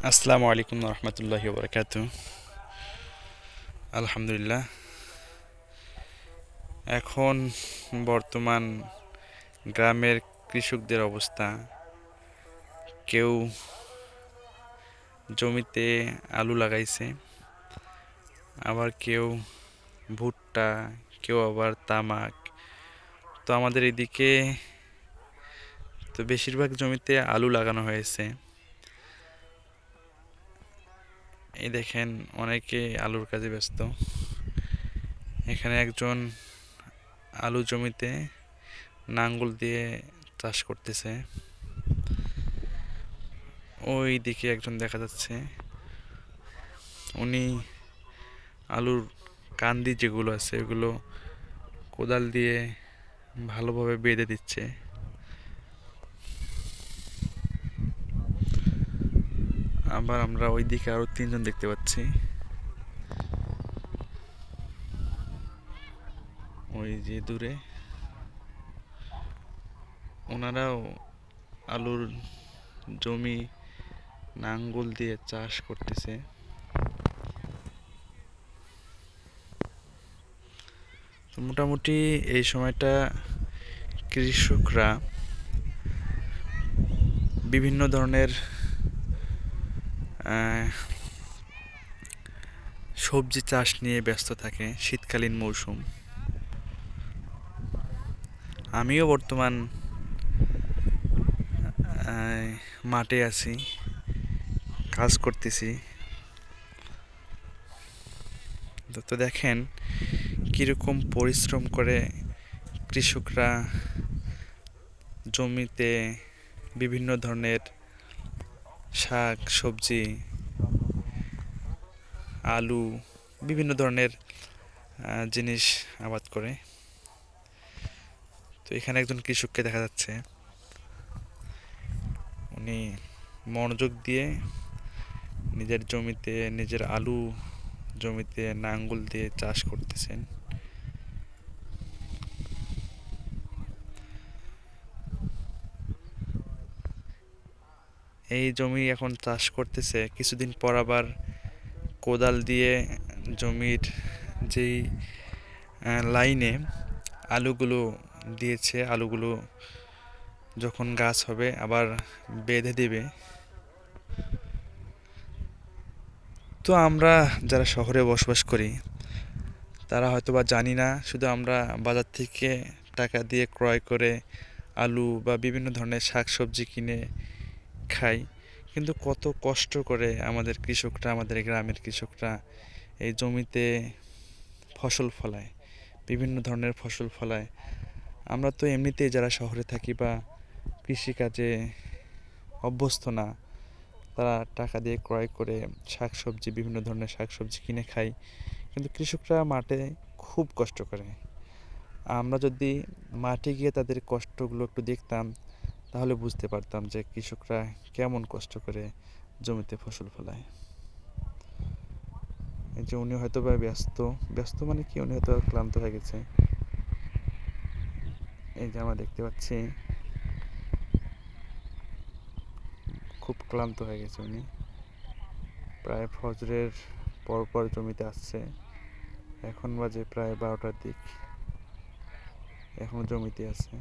আসসালামু আলাইকুম রহমতুল্লাহি বরকাতু। আলহামদুলিল্লাহ। এখন বর্তমান গ্রামের কৃষকদের অবস্থা, কেউ জমিতে আলু লাগাইছে, আবার কেউ ভুট্টা, কেউ আবার তামাক। তো আমাদের এদিকে তো বেশিরভাগ জমিতে আলু লাগানো হয়েছে। এই দেখেন, অনেকে আলুর কাজে ব্যস্ত। এখানে একজন আলু জমিতে নাঙ্গল দিয়ে চাষ করতেছে। ওই দিকে একজন দেখা যাচ্ছে, উনি আলুর কান্দি যেগুলো আছে ওগুলো কোদাল দিয়ে ভালোভাবে বেঁধে দিচ্ছে। আবার আমরা ওই দিকে আরো তিনজন দেখতে পাচ্ছি, ওই যে দূরে ওনারাও আলুর জমি নাঙ্গল দিয়ে চাষ করতেছে। তো মোটামুটি এই সময়টা কৃষকরা বিভিন্ন ধরনের সবজি চাষ নিয়ে ব্যস্ত থাকে। শীতকালীন মৌসুম, আমিও বর্তমান মাঠে আছি, কাজ করতেছি। তো দেখেন কীরকম পরিশ্রম করে কৃষকরা জমিতে বিভিন্ন ধরনের শাক সবজি, আলু, বিভিন্ন ধরনের জিনিস আবাদ করে। তো এখানে একজন কৃষককে দেখা যাচ্ছে, উনি মনোযোগ দিয়ে নিজের জমিতে, নিজের আলু জমিতে নাঙ্গল দিয়ে চাষ করতেছেন। এই জমি এখন চাষ করতেছে, কিছুদিন পর আবার কোদাল দিয়ে জমির যেই লাইনে আলুগুলো দিয়েছে, আলুগুলো যখন গাছ হবে আবার বেঁধে দিবে। তো আমরা যারা শহরে বসবাস করি তারা হয়তো বা জানি না, শুধু আমরা বাজার থেকে টাকা দিয়ে ক্রয় করে আলু বা বিভিন্ন ধরনের শাক সবজি কিনে খাই। কিন্তু কত কষ্ট করে আমাদের কৃষকরা, আমাদের গ্রামের কৃষকরা এই জমিতে ফসল ফলায়, বিভিন্ন ধরনের ফসল ফলায়। আমরা তো এমনিতেই যারা শহরে থাকি বা কৃষিকাজে অভ্যস্ত না, তারা টাকা দিয়ে ক্রয় করে শাকসবজি, বিভিন্ন ধরনের শাকসবজি কিনে খাই। কিন্তু কৃষকরা মাঠে খুব কষ্ট করে। আমরা যদি মাঠে গিয়ে তাদের কষ্টগুলো একটু দেখতাম, তাহলে বুঝতে পারতাম যে কৃষকরা কেমন কষ্ট করে জমিতে ফসল ফলায়। এই যে উনি হয়তো বা ব্যস্ত, ব্যস্ত মানে কি, উনি হয়তো ক্লান্ত হয়ে গেছে। এই যে আমরা দেখতে পাচ্ছি খুব ক্লান্ত হয়ে গেছে উনি। প্রায় ফজরের পরপর জমিতে আসছে। এখন বাজে প্রায় 12টার দিক, এখনো জমিতে আছে।